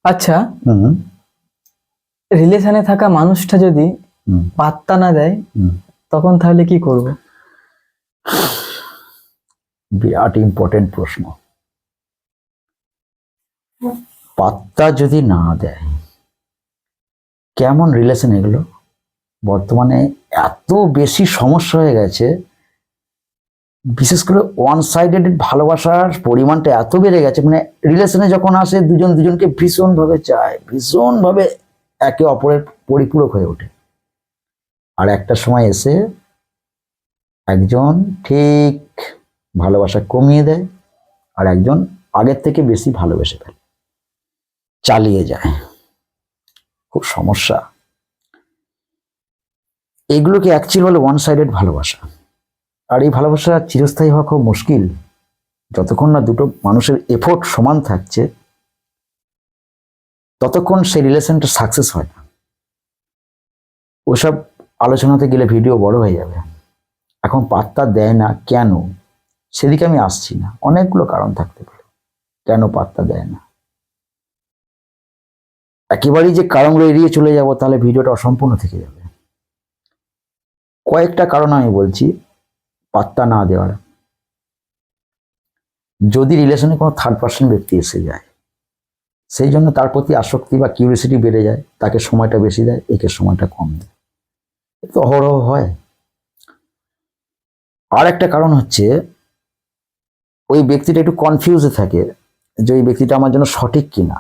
আচ্ছা, হুম রিলেশনে থাকা মানুষটা যদি হুম পাত্তা না দেয় হুম তখন তাহলে কি করব? বিরাট ইম্পর্টেন্ট প্রশ্ন। পাত্তা যদি না দেয়, কেমন রিলেশন এগুলো? বর্তমানে এত বেশি সমস্যা হয়ে গেছে, বিশেষ করে ওয়ান সাইডেড ভালোবাসার পরিমাণটা এত বেড়ে গেছে, মানে রিলেশনে যখন আসে দুজন দুজনকে ভীষণভাবে চায়, ভীষণভাবে একে অপরের পরিপূরক হয়ে ওঠে। আর একটা সময় এসে একজন ঠিক ভালোবাসা কমিয়ে দেয়, আর একজন আগের থেকে বেশি ভালোবেসে ফেলে, চালিয়ে যায়। খুব সমস্যা। এগুলোকে অ্যাকচুয়ালি বলে ওয়ান সাইডেড ভালোবাসা। আর এই ভালোবাসা চিরস্থায়ী হওয়া খুব মুশকিল। যতক্ষণ না দুটো মানুষের এফোর্ট সমান থাকছে, ততক্ষণ সেই রিলেশনটা সাকসেস হয় না। ওসব আলোচনাতে গেলে ভিডিও বড় হয়ে যাবে। এখন পাত্তা দেয় না কেন, সেদিকে আমি আসছি না। অনেকগুলো কারণ থাকতে পারে কেন পাত্তা দেয় না। একেবারেই যে কারণগুলো এড়িয়ে চলে যাব তাহলে ভিডিওটা অসম্পূর্ণ থেকে যাবে। কয়েকটা কারণ আমি বলছি পাত্তা না দেওয়ার। যদি রিলেশনে কোনো থার্ড পার্সন ব্যক্তি এসে যায়, সেই জন্য তার প্রতি আসক্তি বা কিউরিয়াসিটি বেড়ে যায়, তাকে সময়টা বেশি দেয়, একে সময়টা কম দেয়। তো অহরহ হয়। আর একটা কারণ হচ্ছে ওই ব্যক্তিটা একটু কনফিউজে থাকে যে ওই ব্যক্তিটা আমার জন্য সঠিক কিনা।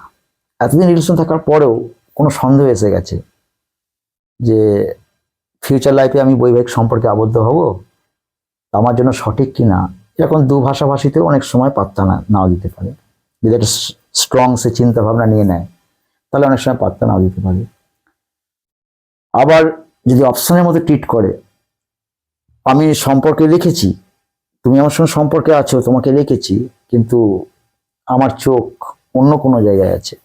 এতদিন রিলেশন থাকার পরেও কোনো সন্দেহ এসে গেছে যে ফিউচার লাইফে আমি বৈবাহিক সম্পর্কে আবদ্ধ হব, আমার জন্য সঠিক কিনা। এরকম দুভাষাভাষীতেও অনেক সময় পাত্তা নাও দিতে পারে। যদি একটা স্ট্রং সে চিন্তা ভাবনা নিয়ে নেয় তাহলে অনেক সময় পাত্তা নাও দিতে পারে। আবার যদি অপশনের মধ্যে ট্রিট করে, আমি সম্পর্কে রেখেছি, তুমি আমার সঙ্গে সম্পর্কে আছো, তোমাকে রেখেছি, কিন্তু আমার চোখ অন্য কোনো জায়গায় আছে,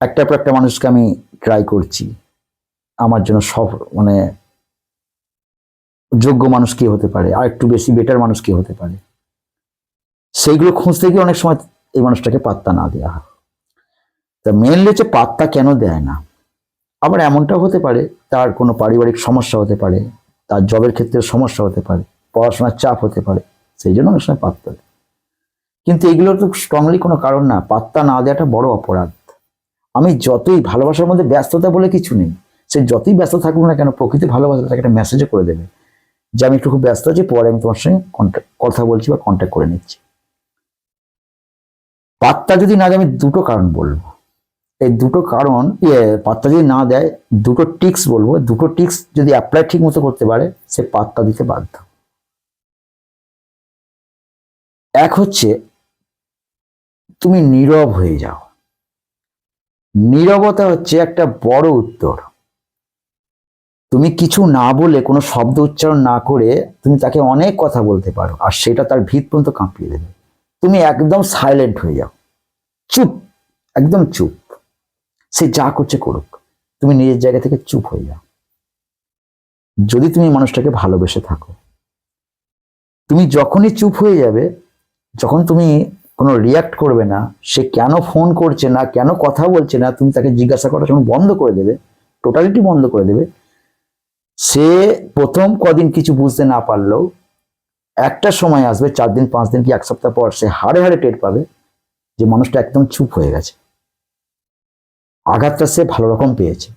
একটার পর একটা মানুষকে আমি ট্রাই করছি, আমার জন্য সব মানে যোগ্য মানুষ কে হতে পারে, আর একটু বেশি বেটার মানুষ কে হতে পারে, সেইগুলো খুঁজতে গিয়ে অনেক সময় এই মানুষটাকে পাত্তা না দেওয়া হয়। তা মেনলি হচ্ছে পাত্তা কেন দেয় না। আবার এমনটাও হতে পারে তার কোনো পারিবারিক সমস্যা হতে পারে, তার জবের ক্ষেত্রে সমস্যা হতে পারে, পড়াশোনার চাপ হতে পারে, সেই জন্য অনেক সময় পাত্তা দেয়। কিন্তু এগুলো তো স্ট্রংলি কোনো কারণ না। পাত্তা না দেওয়াটা বড় অপরাধ। আমি যতই ভালোবাসার মধ্যে ব্যস্ততা বলে কিছু নেই, সে যতই ব্যস্ত থাকুক না কেন, প্রকৃতি ভালোবাসা তাকে একটা মেসেজও করে দেবে যে আমি একটু খুব ব্যস্ত আছি, পরে আমি তোমার সঙ্গে কথা বলছি বা কন্ট্যাক্ট করে নিচ্ছি। পাত্তা যদি না দেয়, আমি দুটো কারণ বলবো। এই দুটো কারণ, পাত্তা যদি না দেয়, দুটো টিক্স বলবো। দুটো টিক্স যদি অ্যাপ্লাই ঠিক মতো করতে পারে, সে পাত্তা দিতে বাধ্য। এক হচ্ছে তুমি নীরব হয়ে যাও। নীরবতা হচ্ছে একটা বড় উত্তর। তুমি কিছু না বলে, কোনো শব্দ উচ্চারণ না করে তুমি তাকে অনেক কথা বলতে পারো, আর সেটা তার ভিত পর্যন্ত কাঁপিয়ে দেবে। তুমি একদম সাইলেন্ট হয়ে যাও, চুপ, একদম চুপ। সে যা করছে করুক, তুমি নিজের জায়গা থেকে চুপ হয়ে যাও। যদি তুমি মানুষটাকে ভালোবেসে থাকো, তুমি যখনই চুপ হয়ে যাবে, যখন তুমি কোনো রিয়াক্ট করবে না, সে কেন ফোন করছে না, কেন কথা বলছে না, তুমি তাকে জিজ্ঞাসা করা যখন বন্ধ করে দেবে, টোটালিটি বন্ধ করে দেবে, সে প্রথম কদিন কিছু বুঝতে না পারলেও একটা সময় আসবে, 4 দিন 5 দিন কি 1 সপ্তাহ পর, সে হাড়ে হাড়ে টের পাবে যে মানুষটা একদম চুপ হয়ে গেছে। আঘাতটা সে ভালো রকম পেয়েছে,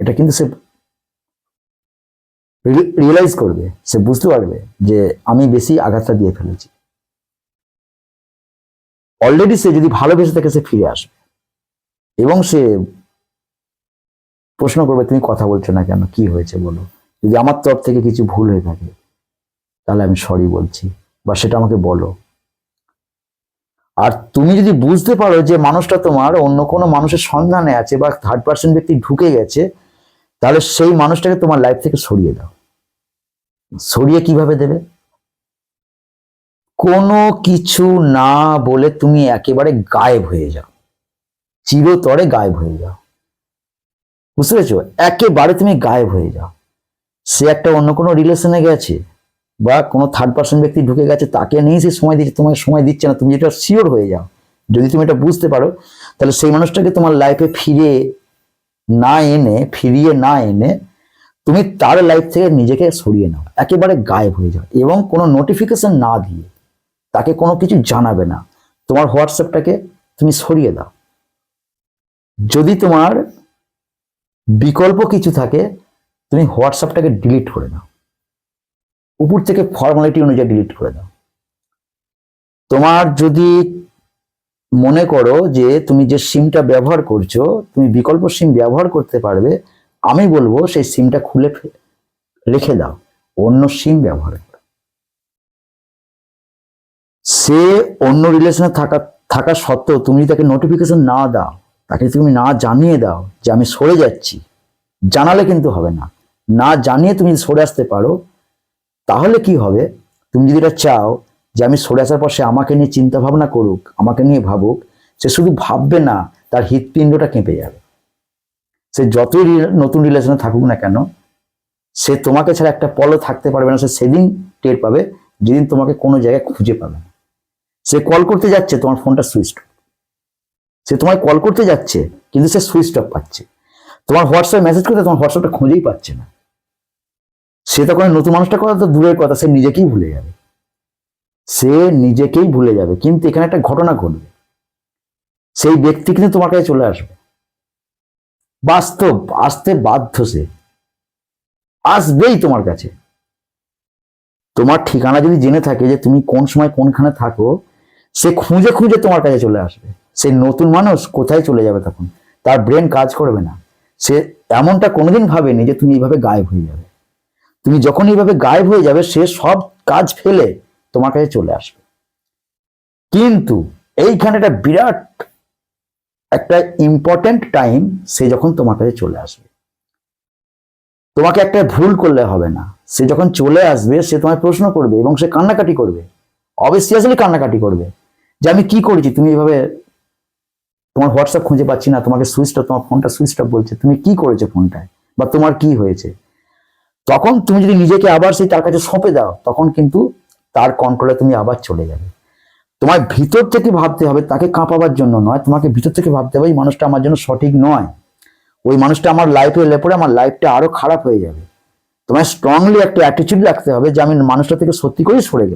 এটা কিন্তু সে রিয়েলাইজ করবে, সে বুঝতে পারবে যে আমি বেশি আঘাতটা দিয়ে ফেলেছি। অলরেডি সে যদি ভালোবেসে থাকে, সে ফিরে আসবে এবং সে প্রশ্ন করবে তুমি কথা বলছো না কেন, কি হয়েছে বলো। যদি আমার তরফ থেকে কিছু ভুল হয়ে থাকে তাহলে আমি সরি বলছি, বা সেটা আমাকে বলো। আর তুমি যদি বুঝতে পারো যে মানুষটা তোমার অন্য কোনো মানুষের সন্ধানে আছে বা থার্ড পার্সন ব্যক্তি ঢুকে গেছে, তাহলে সেই মানুষটাকে তোমার লাইফ থেকে সরিয়ে দাও। সরিয়ে কিভাবে দেবে? কোনো কিছু না বলে তুমি একেবারে গায়েব হয়ে যাও, চিরতরে গায়েব হয়ে যাও। বুঝতে পেরেছো? একেবারে তুমি গায়েব হয়ে যাও। সে একটা অন্য কোনো রিলেশনে গেছে বা কোনো থার্ড পার্সন ব্যক্তি ঢুকে গেছে, তাকে নিয়ে সে সময় দিচ্ছে, তোমাকে সময় দিচ্ছে না, তুমি যেটা শিওর হয়ে যাও। যদি তুমি এটা বুঝতে পারো, তাহলে সেই মানুষটাকে তোমার লাইফে ফিরিয়ে না এনে তুমি তার লাইফ থেকে নিজেকে সরিয়ে নাও, একেবারে গায়েব হয়ে যাও, এবং কোনো নোটিফিকেশন না দিয়ে তাকে কোনো কিছু জানাবে না। তোমার হোয়াটসঅ্যাপটাকে তুমি সরিয়ে দাও। যদি তোমার বিকল্প কিছু থাকে, তুমি হোয়াটসঅ্যাপটাকে ডিলিট করে দাও, উপর থেকে ফর্মালিটি অনুযায়ী ডিলিট করে দাও। তোমার যদি মনে করো যে তুমি যে সিমটা ব্যবহার করছো তুমি বিকল্প সিম ব্যবহার করতে পারবে, আমি বলবো সেই সিমটা খুলে রেখে দাও, অন্য সিম ব্যবহার করো। সে অন্য রিলেশনে থাকা সত্ত্বেও তুমি যদি তাকে নোটিফিকেশন না দাও, তাকে তুমি না জানিয়ে দাও যে আমি সরে যাচ্ছি, জানালে কিন্তু হবে না, না জানিয়ে তুমি সরে আসতে পারো, তাহলে কি হবে? তুমি যদি এটা চাও যে আমি সরে আসার পর সে আমাকে নিয়ে চিন্তা ভাবনা করুক, আমাকে নিয়ে ভাবুক, সে শুধু ভাববে না, তার হৃৎপিণ্ডটা কেঁপে যাবে। সে যতই নতুন রিলেশনে থাকুক না কেন, সে তোমাকে ছাড়া একটা পলও থাকতে পারবে না। সে সেদিন টের পাবে যেদিন তোমাকে কোনো জায়গায় খুঁজে পাবে না। সে কল করতে যাচ্ছে, তোমার ফোনটা সুইচ অফ। সে তোমায় কল করতে যাচ্ছে কিন্তু সে সুইচ অফ পাচ্ছে। তোমার হোয়াটসঅ্যাপে মেসেজ করতে তোমার হোয়াটসঅ্যাপটা খুঁজেই পাচ্ছে না। সে তখন নতুন মানুষটার কথা তো দূরের কথা, সে নিজেকেই ভুলে যাবে। কিন্তু এখানে একটা ঘটনা ঘটবে, সেই ব্যক্তি কিন্তু তোমার কাছে চলে আসবে। বাস্তব, আসতে বাধ্য, সে আসবেই তোমার কাছে। তোমার ঠিকানা যদি জেনে থাকে যে তুমি কোন সময় কোনখানে থাকো, সে খুঁজে খুঁজে তোমার কাছে চলে আসবে। সেই নতুন মানুষ কোথায় চলে যাবে তখন? তার ব্রেন কাজ করবে না। সে এমনটা কোনোদিন ভাবেনি যে তুমি এইভাবে গায়েব হয়ে যাবে। তুমি যখন এইভাবে গায়েব হয়ে যাবে, সে সব কাজ ফেলে তোমার কাছে চলে আসবে। কিন্তু এইখানে একটা বিরাট একটা ইম্পর্টেন্ট টাইম, সে যখন তোমার কাছে চলে আসবে, তোমাকে একটা ভুল করলে হবে না। সে যখন চলে আসবে, সে তোমায় প্রশ্ন করবে এবং সে কান্নাকাটি করবে, অবভিয়াসলি কান্নাকাটি করবে যে আমি কি করেছি, তুমি এইভাবে তোমার হোয়াটসঅ্যাপ খুঁজে পাচ্ছি না, তোমাকে সুইচ অফ, তোমার ফোনটা সুইচ অফ বলছে, তুমি কি করেছো ফোনটায়, বা তোমার কি হয়েছে? তখন তুমি যদি নিজেকে আবার সেই তার কাছে সঁপে দাও, তখন কিন্তু তার কন্ট্রোলে তুমি আবার চলে যাবে। তোমার ভিতর থেকে ভাবতে হবে, তাকে কাঁপাবার জন্য নয়, তোমাকে ভিতর থেকে ভাবতে হবে এই মানুষটা আমার জন্য সঠিক নয়, ওই মানুষটা আমার লাইফে এলে পরে আমার লাইফটা আরো খারাপ হয়ে যাবে। তোমায় স্ট্রংলি একটা অ্যাটিটিউড রাখতে হবে যে আমি মানুষটা থেকে সত্যি করেই সরে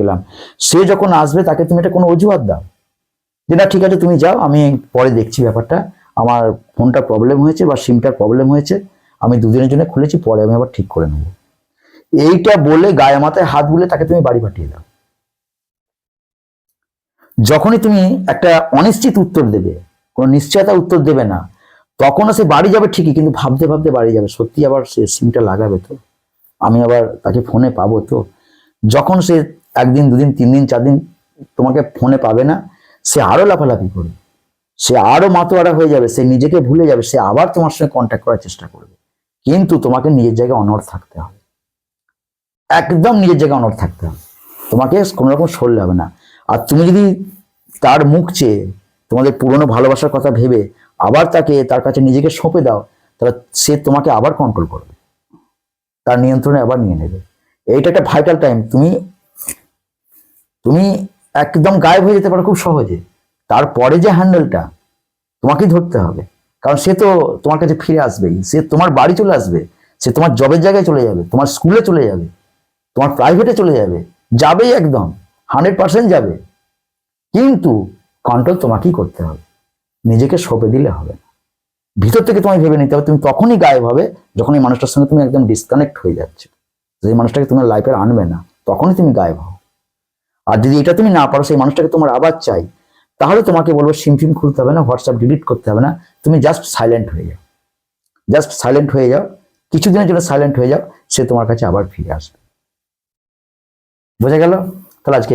গেলাম। সে যখন আসবে তাকে তুমি এটা কোনো অজুহাত দাও যে না ঠিক আছে তুমি যাও, আমি পরে দেখছি ব্যাপারটা, আমার ফোনটা প্রবলেম হয়েছে বা সিমটার প্রবলেম হয়েছে, আমি দুদিনের জন্য খুলেছি, পরে আমি আবার ঠিক করে নেবো। এইটা বলে গায়ে মাথায় হাত বুলে তাকে তুমি বাড়ি পাঠিয়ে দাও। যখনই তুমি একটা অনিশ্চিত উত্তর দেবে, কোনো নিশ্চয়তা উত্তর দেবে না, তখনও সে বাড়ি যাবে ঠিকই, কিন্তু ভাবতে ভাবতে বাড়ি যাবে, সত্যি আবার সে সিমটা লাগাবে তো, আমি আবার তাকে ফোনে পাবো তো। যখন সে একদিন দুদিন 3 দিন 4 দিন তোমাকে ফোনে পাবে না, সে আরো লাফালাফি করবে, সে আরো মাতোয়ারা হয়ে যাবে, সে নিজেকে ভুলে যাবে, সে আবার তোমার সঙ্গে কন্ট্যাক্ট করার চেষ্টা করবে। কিন্তু তোমাকে নিজের জায়গায় অনড় থাকতে হবে, একদম নিজের জায়গায় অনড় থাকতে হবে, তোমাকে কোনো রকম সরলে হবে না। আর তুমি যদি তার মুখ চেয়ে তোমাদের পুরনো ভালোবাসার কথা ভেবে আবার তার কাছে নিজেকে সঁপে দাও, তাহলে সে তোমাকে আবার কন্ট্রোল করবে, তার নিয়ন্ত্রণে আবার নিয়ে নেবে। এইটা একটা ভাইটাল টাইম। তুমি একদম গায়েব হয়ে যেতে পারো খুব সহজে, তারপরে যে হ্যান্ডেলটা তোমাকেই ধরতে হবে, কারণ সে তো তোমার কাছে ফিরে আসবেই, সে তোমার বাড়ি চলে আসবে, সে তোমার জবের জায়গায় চলে যাবে, তোমার স্কুলে চলে যাবে, তোমার প্রাইভেটে চলে যাবে, যাবেই একদম 100% যাবে। কিন্তু কন্ট্রোল তোমাকেই করতে হবে, নিজেকে সঁপে দিলে হবে না। ভিতর থেকে তোমায় ভেবে নিতে হবে, তুমি তখনই গায়েব হবে যখন এই মানুষটার সঙ্গে তুমি একদম ডিসকানেক্ট হয়ে যাচ্ছে, সেই মানুষটাকে তোমার লাইফে আনবে না, তখনই তুমি গায়েব হও। আর যদি এটা তুমি না পারো, সেই মানুষটাকে তোমার আবার চাই, তাহলে তোমাকে বলবো সিম খুলতে হবে না, হোয়াটসঅ্যাপ ডিলিট করতে হবে না, তুমি জাস্ট সাইলেন্ট হয়ে যাও, কিছুদিনের জন্য সাইলেন্ট হয়ে যাও, সে তোমার কাছে আবার ফিরে আসবে। বোঝা গেল? তাহলে আজকে